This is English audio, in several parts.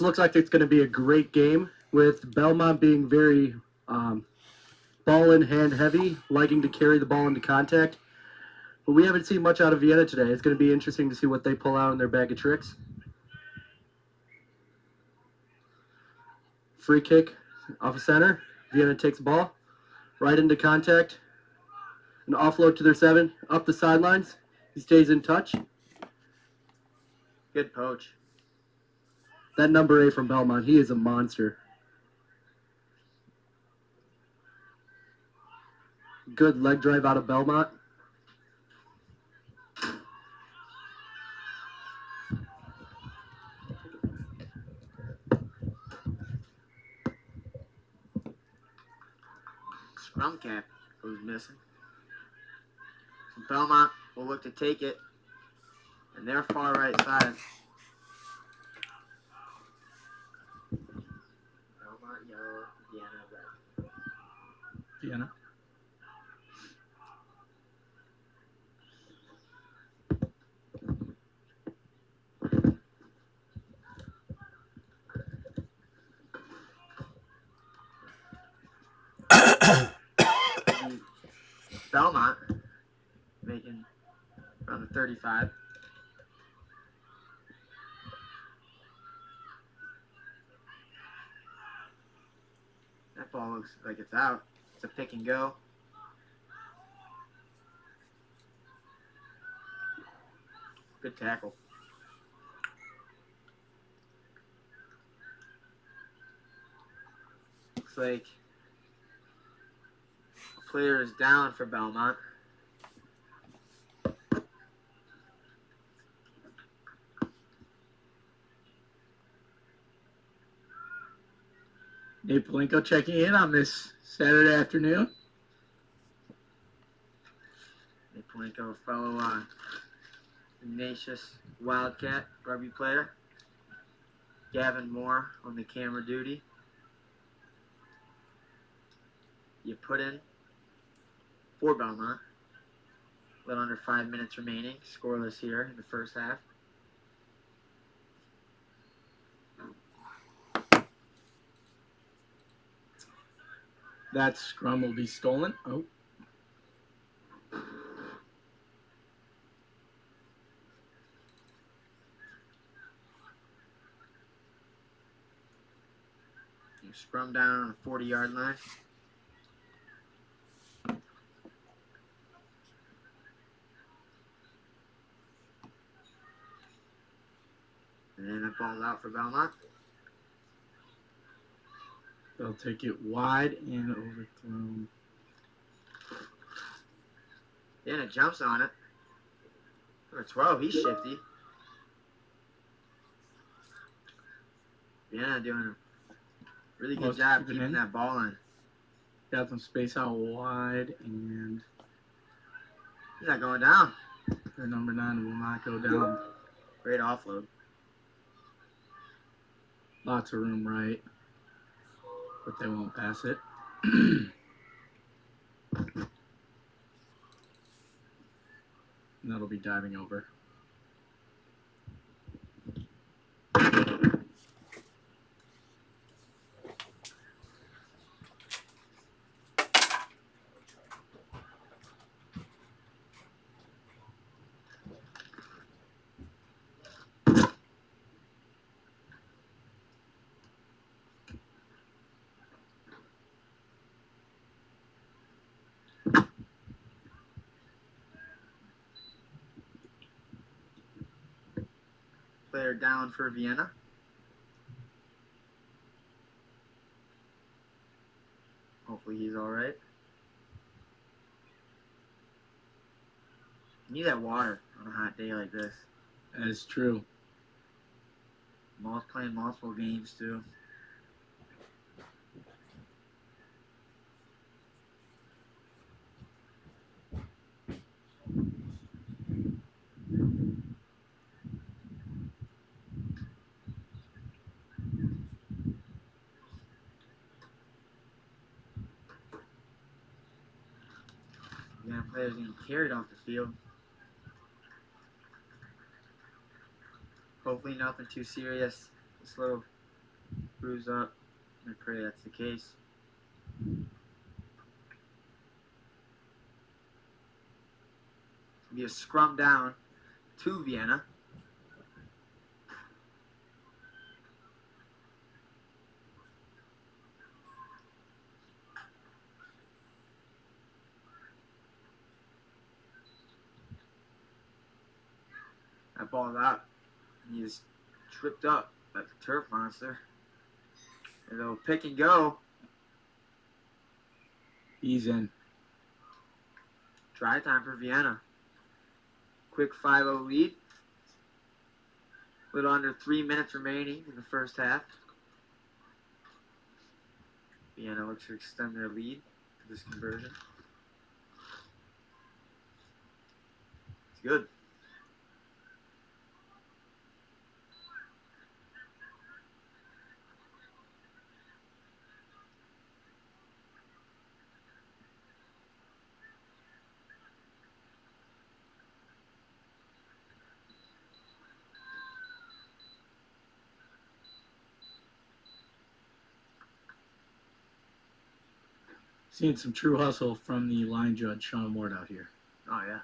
Looks like it's going to be a great game with Belmont being very ball in hand heavy, liking to carry the ball into contact. But we haven't seen much out of Vienna today. It's going to be interesting to see what they pull out in their bag of tricks. Free kick off a center. Vienna takes the ball right into contact. An offload to their 7, up the sidelines. He stays in touch. Good poach. That number 8 from Belmont, he is a monster. Good leg drive out of Belmont. Scrum cap was missing. Belmont will look to take it. And their far right side. Belmont yellow, Vienna red. Vienna. Belmont making around the 35. That ball looks like it's out. It's a pick and go. Good tackle. Looks like a player is down for Belmont. Nate Palenko checking in on this Saturday afternoon. Nate Palenko, a fellow Ignatius Wildcat rugby player. Gavin Moore on the camera duty. You put in for Belmont. A little under 5 minutes remaining. Scoreless here in the first half. That scrum will be stolen. Oh. You scrum down on the 40-yard line. And then that ball's out for Belmont. They'll take it wide and overthrown. Vienna jumps on it. Number 12, he's shifty. Vienna doing a really good job keeping that ball in. Got some space out wide, and he's not going down. Their number 9 will not go down. Great offload. Lots of room right, but they won't pass it. And that'll be diving over. Player down for Vienna. Hopefully he's all right. You need that water on a hot day like this. That is true. Playing multiple games too. Yeah, players getting carried off the field. Hopefully nothing too serious. This little screws up. I pray that's the case. Be a scrum down to Vienna. That ball's out. He is tripped up by the turf monster. And they'll pick and go. He's in. Try time for Vienna. Quick 5-0 lead. A little under 3 minutes remaining in the first half. Vienna looks to extend their lead to this conversion. It's good. Seeing some true hustle from the line judge, Sean Ward, out here. Oh, yeah.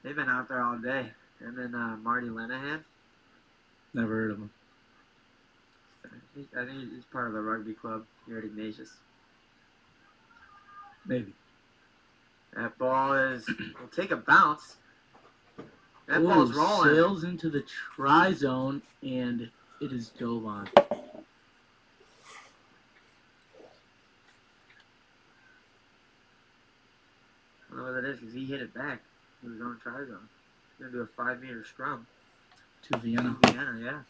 They've been out there all day. And then Marty Lenahan. Never heard of him. I think he's part of the rugby club here at Ignatius. Maybe. That ball will take a bounce. That Ooh, ball's rolling. Sails into the try zone, and it is dove on. I don't know what that is because he hit it back to his own try zone. He's going to do a 5-meter scrum. To Vienna. Vienna, yeah.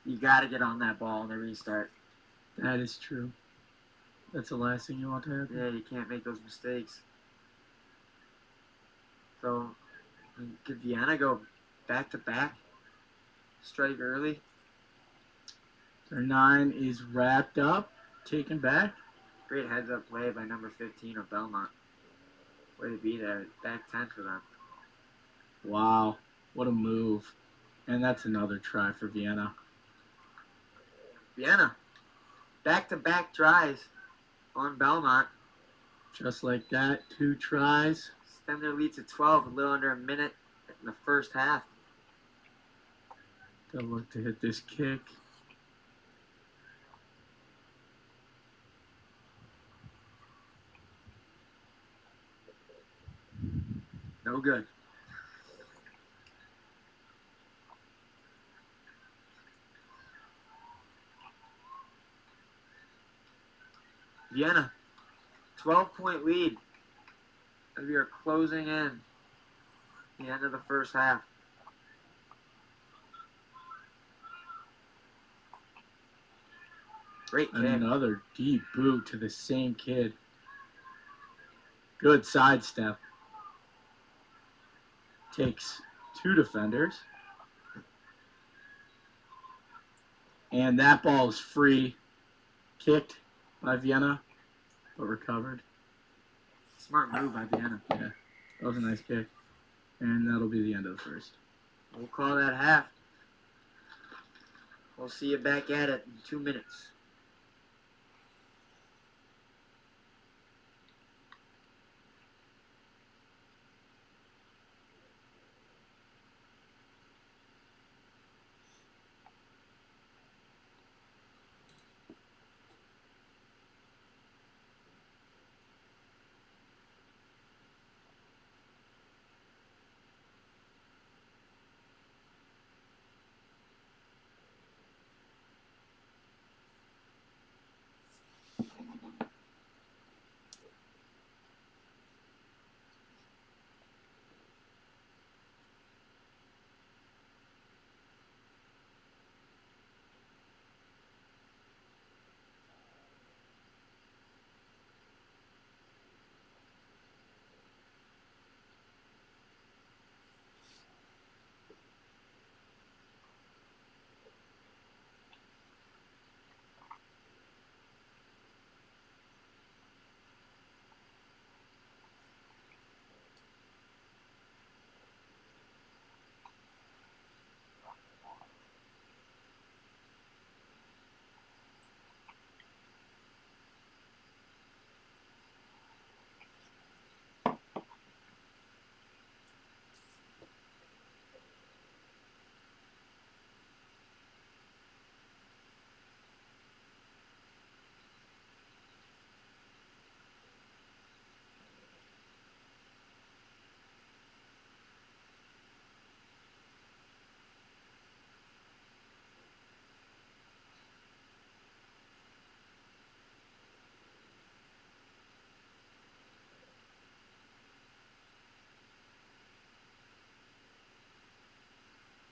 You got to get on that ball in the restart. That is true. That's the last thing you want to happen. Yeah, you can't make those mistakes. So, could Vienna go back-to-back? Strike early? Their 9 is wrapped up, taken back. Great heads-up play by number 15 of Belmont. Way to be there. Back 10 for them. Wow, what a move. And that's another try for Vienna. Vienna. Back-to-back tries on Belmont. Just like that, 2 tries. Extend their lead to 12, a little under a minute in the first half. They'll look to hit this kick. No good. Vienna, 12-point lead as we are closing in the end of the first half. Great kick. Another deep boot to the same kid. Good sidestep. Takes 2 defenders. And that ball is free. Kicked by Vienna, but recovered. Smart move by Vienna. Yeah, that was a nice kick. And that'll be the end of the first. We'll call that half. We'll see you back at it in 2 minutes.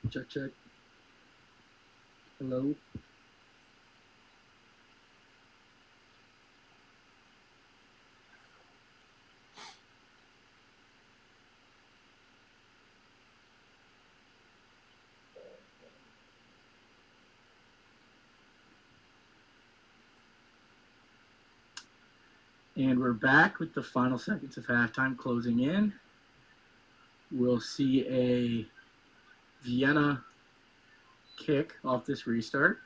Check, check. Hello. And we're back with the final seconds of halftime closing in. We'll see a Vienna kick off this restart.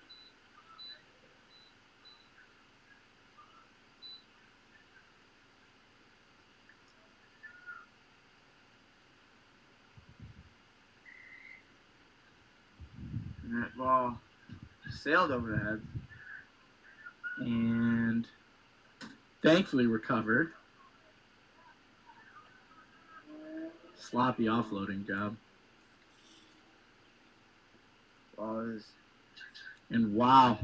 And that ball sailed over the head. And thankfully recovered. Sloppy offloading job. Ball is And wow.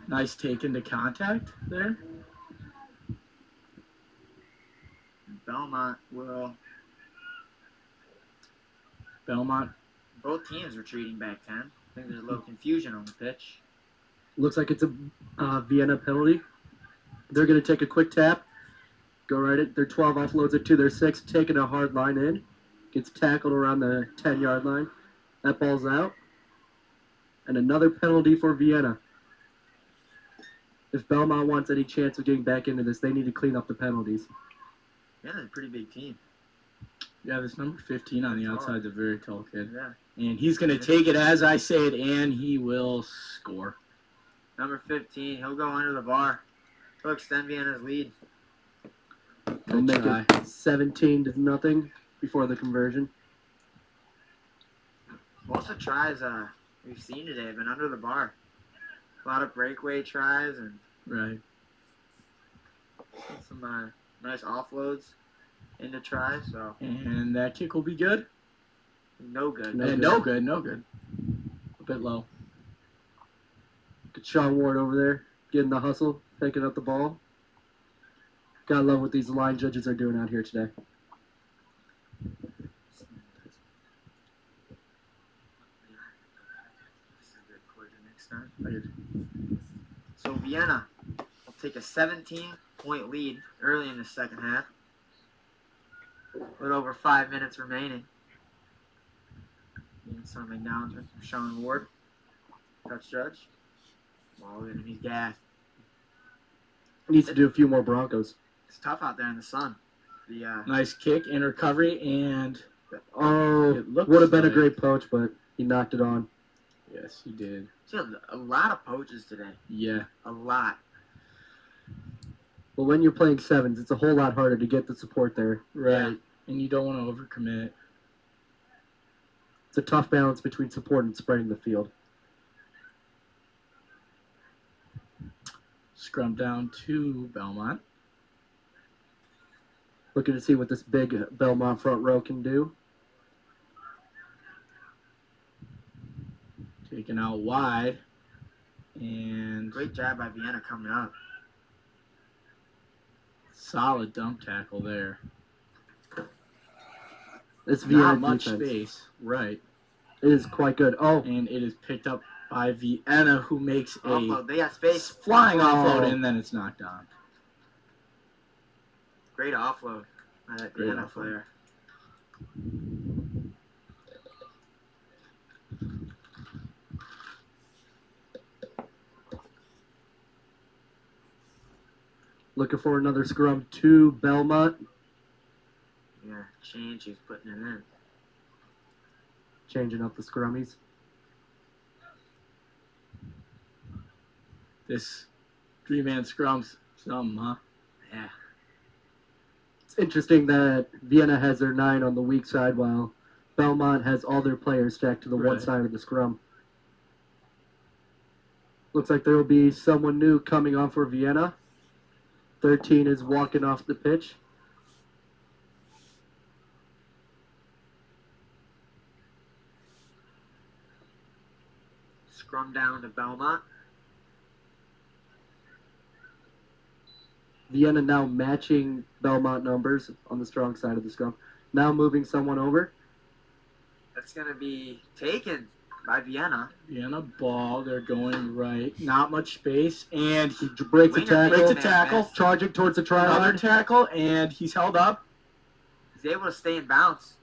Nice take into contact there. Belmont will. Belmont. Both teams retreating back 10. I think there's a little confusion on the pitch. Looks like it's a Vienna penalty. They're going to take a quick tap. Go right it. Their 12 offloads it to their 6, taking a hard line in. Gets tackled around the 10-yard line. That ball's out. And another penalty for Vienna. If Belmont wants any chance of getting back into this, they need to clean up the penalties. Vienna's a pretty big team. Yeah, this number 15 on the outside is a very tall kid. Yeah. And he's going to take it as I say it, and he will score. Number 15, he'll go under the bar. He'll extend Vienna's lead. They'll Good make try. it 17-0 before the conversion. Most of the tries we've seen today have been under the bar. A lot of breakaway tries and Right. some nice offloads into tries. So And that kick will be good. no good. No And good. no good. A bit low. Good Sean Ward over there, getting the hustle, picking up the ball. Gotta love what these line judges are doing out here today. So Vienna will take a 17-point lead early in the second half. With over 5 minutes remaining. And some acknowledgement from Sean Ward, touch judge. Ball in and he's gassed. Needs to do a few more Broncos. It's tough out there in the sun. The Nice kick and recovery, and Oh, It looks would have been a like- great poach, but he knocked it on. yes, he did. see a lot of poaches today. Yeah. A lot. But when you're playing sevens, it's a whole lot harder to get the support there. Right. Yeah. And you don't want to overcommit. It's a tough balance between support and spreading the field. Scrum down to Belmont. Looking to see what this big Belmont front row can do. Taken out wide. And Great job by Vienna coming up. solid dump tackle there. It's Vienna Not much defense. space. Right. It is quite good. Oh, And it is picked up by Vienna, who makes a Offload. They got space. flying Oh. offload, and then it's knocked on. Great offload by that Great Vienna offload. player. looking for another scrum to Belmont. Yeah, change. He's putting it in. Changing up the scrummies. This three-man scrum's something, huh? Yeah. It's interesting that Vienna has their 9 on the weak side while Belmont has all their players stacked to the one Right. side of the scrum. Looks like there will be someone new coming on for Vienna. 13 is walking off the pitch. Scrum down to Belmont. Vienna now matching Belmont numbers on the strong side of the scrum. Now moving someone over. That's going to be taken by Vienna. Vienna ball. They're going right. Not much space. And He breaks a Winger tackle. breaks a man tackle. missed. Charging towards the try Another line. tackle. And he's held up. He's able to stay in bounds.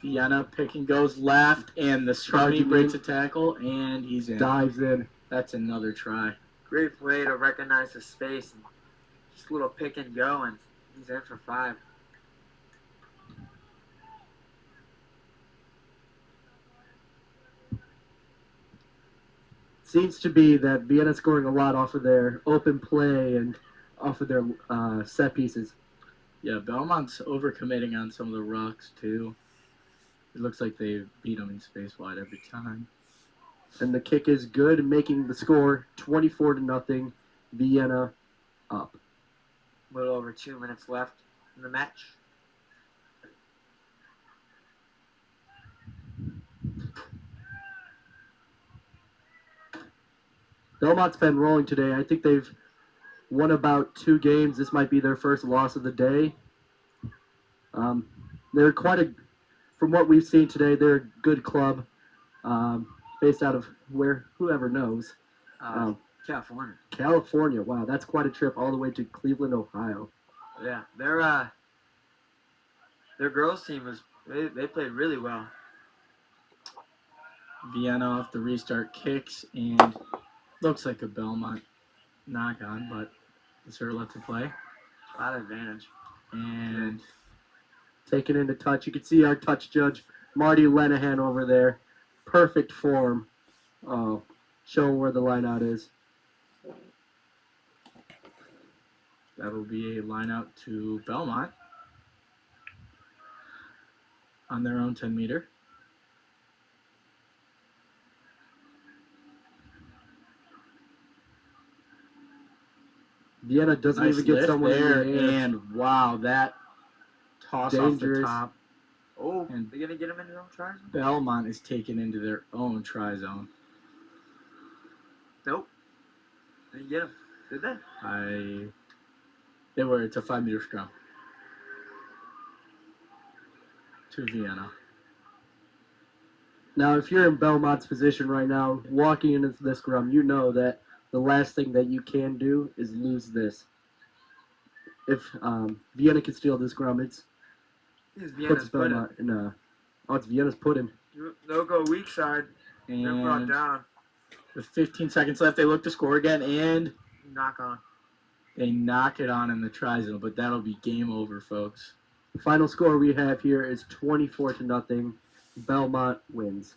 Vienna picking goes left. And the scrummy Charging breaks in. a tackle. And he's in. Dives in. That's another try. Great play to recognize the space and just a little pick and go, and he's in for 5. Seems to be that Vienna's scoring a lot off of their open play and off of their set pieces. Yeah, Belmont's overcommitting on some of the rucks, too. It looks like they beat them in space wide every time. And the kick is good, making the score 24-0. Vienna up. A little over 2 minutes left in the match. Belmont's been rolling today. I think they've won about 2 games. This might be their first loss of the day. They're from what we've seen today, they're a good club, based out of whoever knows. California. California. Wow, that's quite a trip all the way to Cleveland, Ohio. Yeah, their girls team they played really well. Vienna off the restart kicks, and looks like a Belmont knock on, but the sir lets it play. A lot of advantage. And Taken into touch. You can see our touch judge, Marty Lenahan, over there. Perfect form. Oh, showing where the line out is. that'll be a line out to Belmont on their own 10-meter. Vienna doesn't Nice even get lift someone there, in the air. and wow, that toss Dangerous. off the top. Oh, And they're gonna get him in their own tries? Belmont is taken into their own try zone. Nope. They didn't get him, did they? It's a 5-meter scrum to Vienna. Now, if you're in Belmont's position right now, walking into this scrum, you know that the last thing that you can do is lose this. If Vienna can steal this scrum, It's puts Vienna's put him. Belmont in it's Vienna's put him. No go weak side. They're brought And down. with 15 seconds left, they look to score again, and Knock on. they knock it on in the try zone, but that'll be game over, folks. The final score we have here is 24-0. Belmont wins.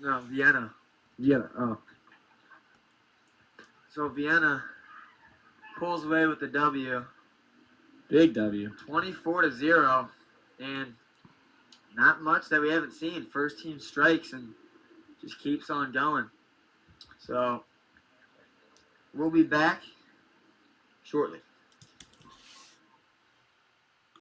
No, Vienna. Vienna. Oh, So Vienna pulls away with the W, Big W. 24-0, and not much that we haven't seen. First team strikes and just keeps on going. So we'll be back shortly.